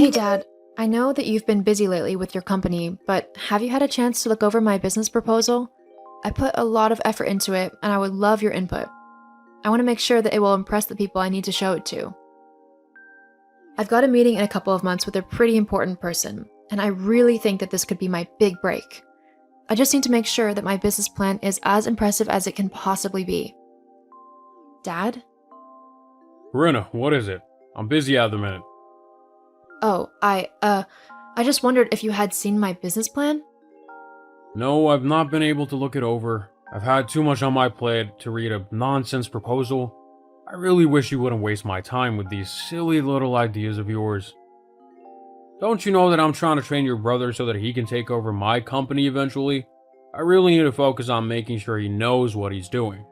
Hey, Dad. I know that you've been busy lately with your company, but have you had a chance to look over my business proposal? I put a lot of effort into it, and I would love your input. I want to make sure that it will impress the people I need to show it to. I've got a meeting in a couple of months with a pretty important person, and I really think that this could be my big break. I just need to make sure that my business plan is as impressive as it can possibly be. Dad? Corinna, what is it? I'm busy at the minute. Oh, I just wondered if you had seen my business plan? No, I've not been able to look it over. I've had too much on my plate to read a nonsense proposal. I really wish you wouldn't waste my time with these silly little ideas of yours. Don't you know that I'm trying to train your brother so that he can take over my company eventually? I really need to focus on making sure he knows what he's doing.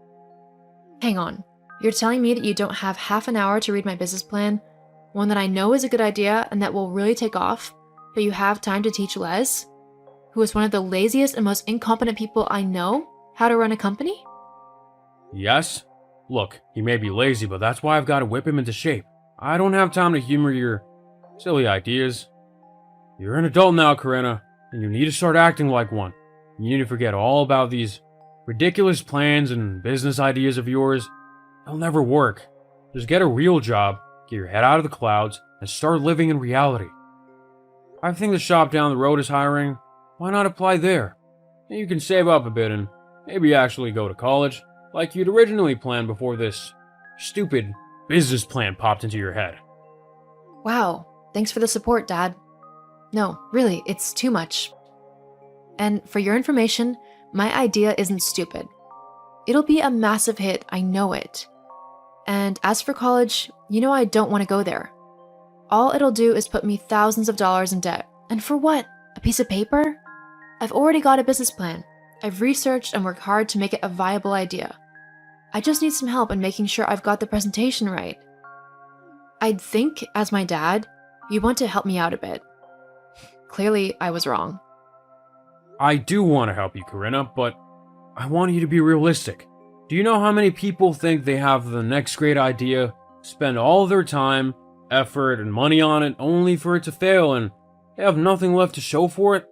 Hang on. You're telling me that you don't have half an hour to read my business plan? One that I know is a good idea and that will really take off, but you have time to teach Les, who is one of the laziest and most incompetent people I know, how to run a company? Yes? Look, he may be lazy, but that's why I've got to whip him into shape. I don't have time to humor your silly ideas. You're an adult now, Corinna, and you need to start acting like one. You need to forget all about these ridiculous plans and business ideas of yours. They'll never work. Just get a real job, get your head out of the clouds, and start living in reality. I think the shop down the road is hiring. Why not apply there? And you can save up a bit and maybe actually go to college, like you'd originally planned before this stupid business plan popped into your head. Wow, thanks for the support, Dad. No, really, it's too much. And for your information, my idea isn't stupid. It'll be a massive hit, I know it. And as for college, you know I don't want to go there. All it'll do is put me thousands of dollars in debt. And for what? A piece of paper? I've already got a business plan. I've researched and worked hard to make it a viable idea. I just need some help in making sure I've got the presentation right. I'd think, as my dad, you want to help me out a bit. Clearly, I was wrong. I do want to help you, Corinna, but I want you to be realistic. Do you know how many people think they have the next great idea, spend all their time, effort, and money on it only for it to fail and they have nothing left to show for it?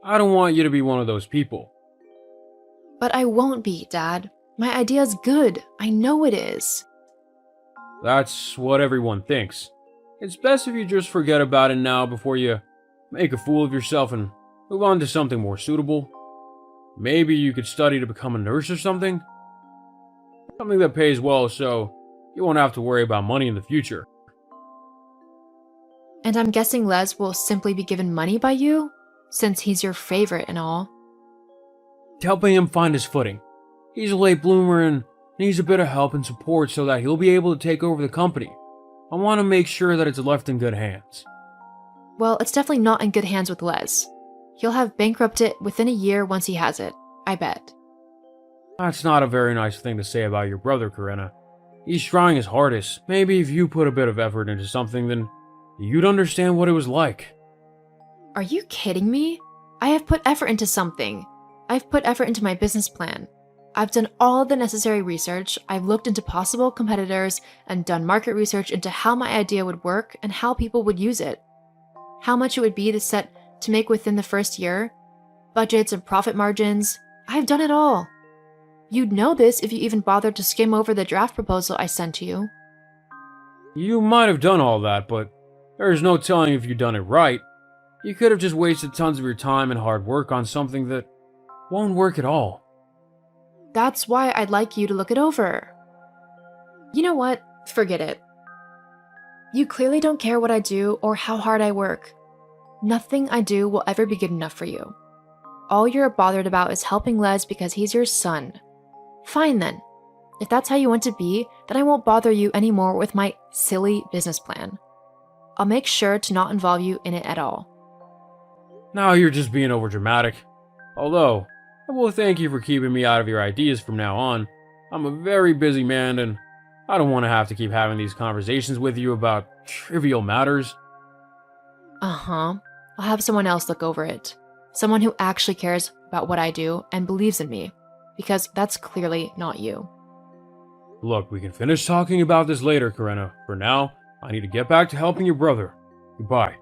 I don't want you to be one of those people. But I won't be, Dad. My idea's good. I know it is. That's what everyone thinks. It's best if you just forget about it now before you make a fool of yourself and move on to something more suitable. Maybe you could study to become a nurse or something? Something that pays well so you won't have to worry about money in the future. And I'm guessing Les will simply be given money by you, since he's your favorite and all. Helping him find his footing. He's a late bloomer and needs a bit of help and support so that he'll be able to take over the company. I want to make sure that it's left in good hands. Well, it's definitely not in good hands with Les. He'll have bankrupted it within a year once he has it, I bet. That's not a very nice thing to say about your brother, Corinna. He's trying his hardest. Maybe if you put a bit of effort into something, then you'd understand what it was like. Are you kidding me? I have put effort into something. I've put effort into my business plan. I've done all of the necessary research. I've looked into possible competitors and done market research into how my idea would work and how people would use it. How much it would be to make within the first year, budgets and profit margins. I've done it all. You'd know this if you even bothered to skim over the draft proposal I sent to you. You might have done all that, but there's no telling if you'd done it right. You could have just wasted tons of your time and hard work on something that won't work at all. That's why I'd like you to look it over. You know what? Forget it. You clearly don't care what I do or how hard I work. Nothing I do will ever be good enough for you. All you're bothered about is helping Les because he's your son. Fine then. If that's how you want to be, then I won't bother you anymore with my silly business plan. I'll make sure to not involve you in it at all. Now you're just being overdramatic. Although, I will thank you for keeping me out of your ideas from now on. I'm a very busy man and I don't want to have to keep having these conversations with you about trivial matters. Uh-huh. I'll have someone else look over it. Someone who actually cares about what I do and believes in me. Because that's clearly not you. Look, we can finish talking about this later, Corinna. For now, I need to get back to helping your brother. Goodbye.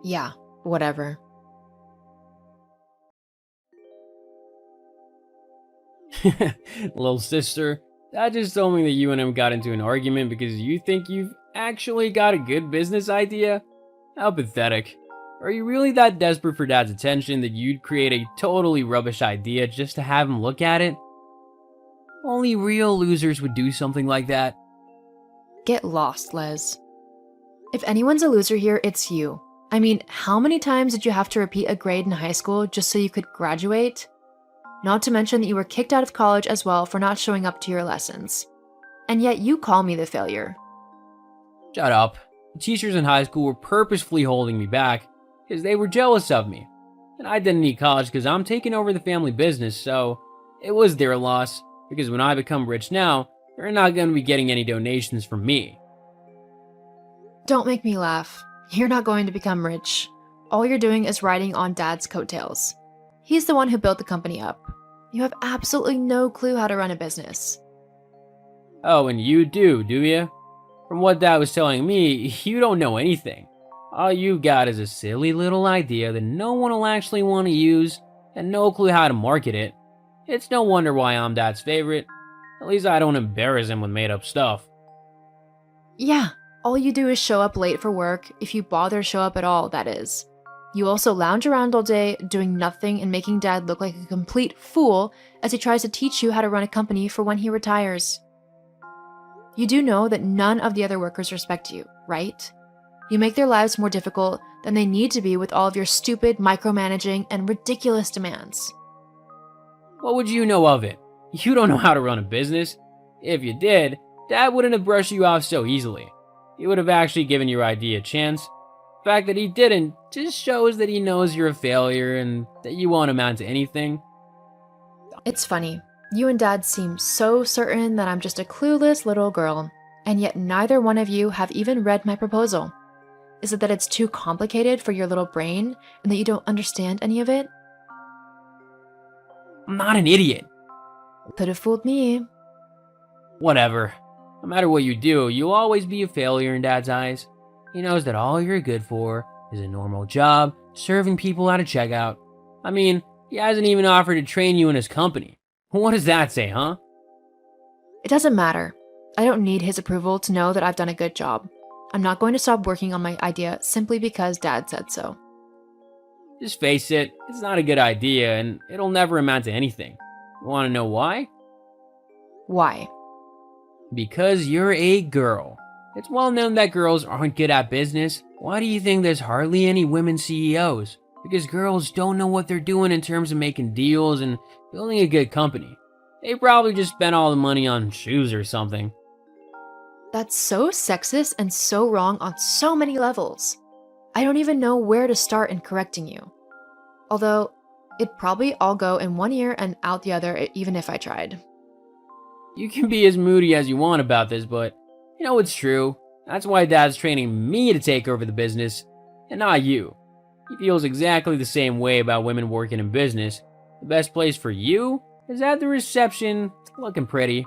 Yeah, whatever. Little sister, that just told me that you and him got into an argument because you think you've actually got a good business idea? How pathetic. Are you really that desperate for Dad's attention that you'd create a totally rubbish idea just to have him look at it? Only real losers would do something like that. Get lost, Les. If anyone's a loser here, it's you. I mean, how many times did you have to repeat a grade in high school just so you could graduate? Not to mention that you were kicked out of college as well for not showing up to your lessons. And yet you call me the failure. Shut up. The teachers in high school were purposefully holding me back because they were jealous of me. And I didn't need college because I'm taking over the family business, so it was their loss because when I become rich now, they're not going to be getting any donations from me. Don't make me laugh. You're not going to become rich. All you're doing is riding on Dad's coattails. He's the one who built the company up. You have absolutely no clue how to run a business. Oh, and you do you? From what Dad was telling me, you don't know anything. All you got is a silly little idea that no one will actually want to use, and no clue how to market it. It's no wonder why I'm Dad's favorite. At least I don't embarrass him with made-up stuff. Yeah, all you do is show up late for work, if you bother show up at all, that is. You also lounge around all day, doing nothing and making Dad look like a complete fool as he tries to teach you how to run a company for when he retires. You do know that none of the other workers respect you, right? You make their lives more difficult than they need to be with all of your stupid micromanaging and ridiculous demands. What would you know of it? You don't know how to run a business. If you did, Dad wouldn't have brushed you off so easily. He would have actually given your idea a chance. The fact that he didn't just shows that he knows you're a failure and that you won't amount to anything. It's funny. You and Dad seem so certain that I'm just a clueless little girl, and yet neither one of you have even read my proposal. Is it that it's too complicated for your little brain and that you don't understand any of it? I'm not an idiot. Could have fooled me. Whatever. No matter what you do, you'll always be a failure in Dad's eyes. He knows that all you're good for is a normal job, serving people at a checkout. I mean, he hasn't even offered to train you in his company. What does that say, huh? It doesn't matter. I don't need his approval to know that I've done a good job. I'm not going to stop working on my idea simply because Dad said so. Just face it, it's not a good idea and it'll never amount to anything. You want to know why? Why? Because you're a girl. It's well known that girls aren't good at business. Why do you think there's hardly any women CEOs? Because girls don't know what they're doing in terms of making deals and building a good company. They probably just spent all the money on shoes or something. That's so sexist and so wrong on so many levels. I don't even know where to start in correcting you. Although, it'd probably all go in one ear and out the other even if I tried. You can be as moody as you want about this, but you know it's true. That's why Dad's training me to take over the business, and not you. He feels exactly the same way about women working in business. The best place for you is at the reception, looking pretty.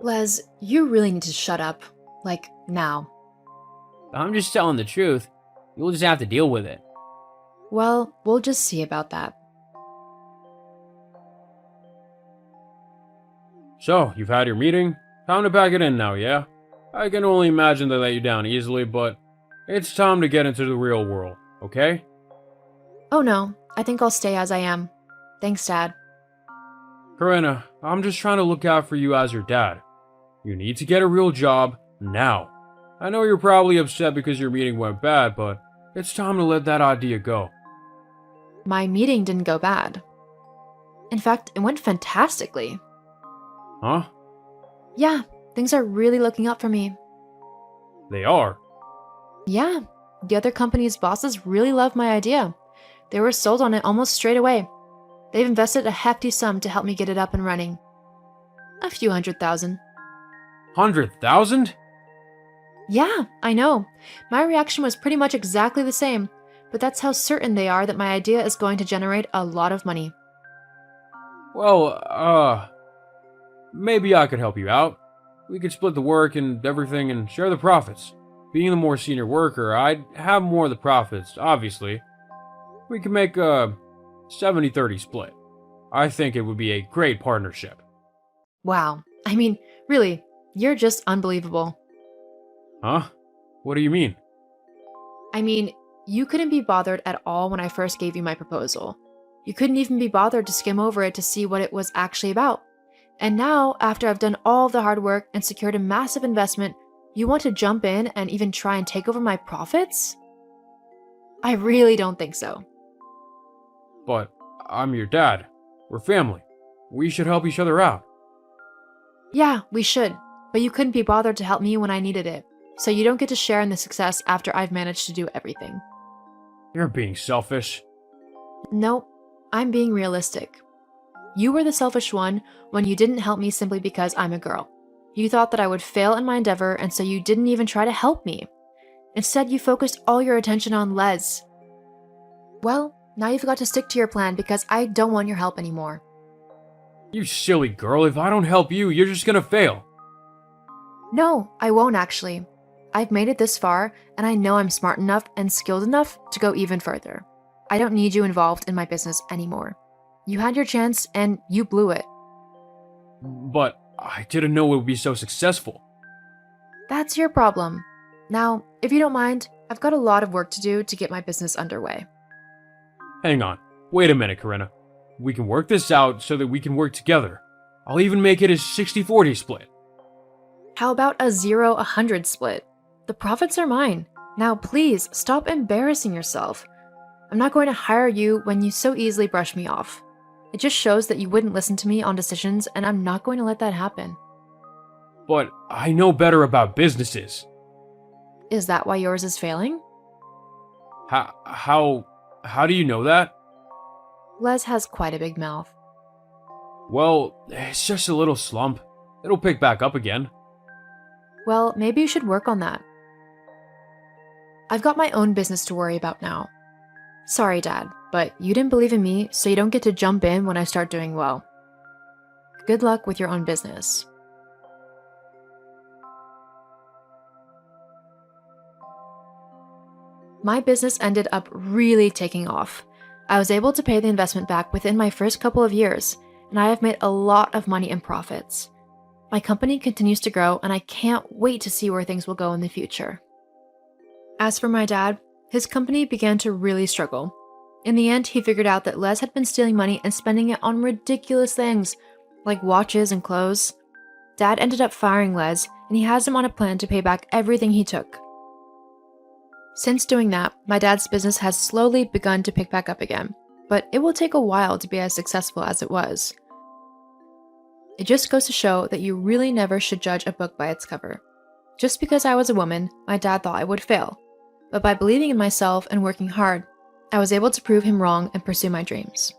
Les, you really need to shut up. Like, now. I'm just telling the truth. You'll just have to deal with it. Well, we'll just see about that. So, you've had your meeting? Time to pack it in now, yeah? I can only imagine they let you down easily, but it's time to get into the real world, okay? Oh no, I think I'll stay as I am. Thanks, Dad. Corinna, I'm just trying to look out for you as your dad. You need to get a real job now. I know you're probably upset because your meeting went bad, but it's time to let that idea go. My meeting didn't go bad. In fact, it went fantastically. Huh? Yeah, things are really looking up for me. They are. Yeah, the other company's bosses really love my idea. They were sold on it almost straight away. They've invested a hefty sum to help me get it up and running. A few $100,000. 100,000? Yeah, I know. My reaction was pretty much exactly the same, but that's how certain they are that my idea is going to generate a lot of money. Well, maybe I could help you out. We could split the work and everything and share the profits. Being the more senior worker, I'd have more of the profits, obviously. We could make a 70-30 split. I think it would be a great partnership. Wow. I mean, really, you're just unbelievable. Huh? What do you mean? I mean, you couldn't be bothered at all when I first gave you my proposal. You couldn't even be bothered to skim over it to see what it was actually about. And now, after I've done all the hard work and secured a massive investment, you want to jump in and even try and take over my profits? I really don't think so. But I'm your dad. We're family. We should help each other out. Yeah, we should, but you couldn't be bothered to help me when I needed it, so you don't get to share in the success after I've managed to do everything. You're being selfish. Nope, I'm being realistic. You were the selfish one when you didn't help me simply because I'm a girl. You thought that I would fail in my endeavor, and so you didn't even try to help me. Instead, you focused all your attention on Les. Well, now you've got to stick to your plan because I don't want your help anymore. You silly girl, if I don't help you, you're just gonna fail. No, I won't actually. I've made it this far, and I know I'm smart enough and skilled enough to go even further. I don't need you involved in my business anymore. You had your chance, and you blew it. But I didn't know it would be so successful. That's your problem. Now, if you don't mind, I've got a lot of work to do to get my business underway. Hang on. Wait a minute, Corinna. We can work this out so that we can work together. I'll even make it a 60-40 split. How about a 0-100 split? The profits are mine. Now please, stop embarrassing yourself. I'm not going to hire you when you so easily brush me off. It just shows that you wouldn't listen to me on decisions, and I'm not going to let that happen. But I know better about businesses. Is that why yours is failing? How do you know that? Les has quite a big mouth. Well, it's just a little slump. It'll pick back up again. Well, maybe you should work on that. I've got my own business to worry about now. Sorry, Dad, but you didn't believe in me, so you don't get to jump in when I start doing well. Good luck with your own business. My business ended up really taking off. I was able to pay the investment back within my first couple of years, and I have made a lot of money in profits. My company continues to grow, and I can't wait to see where things will go in the future. As for my dad, his company began to really struggle. In the end, he figured out that Les had been stealing money and spending it on ridiculous things, like watches and clothes. Dad ended up firing Les, and he has him on a plan to pay back everything he took. Since doing that, my dad's business has slowly begun to pick back up again, but it will take a while to be as successful as it was. It just goes to show that you really never should judge a book by its cover. Just because I was a woman, my dad thought I would fail, but by believing in myself and working hard, I was able to prove him wrong and pursue my dreams.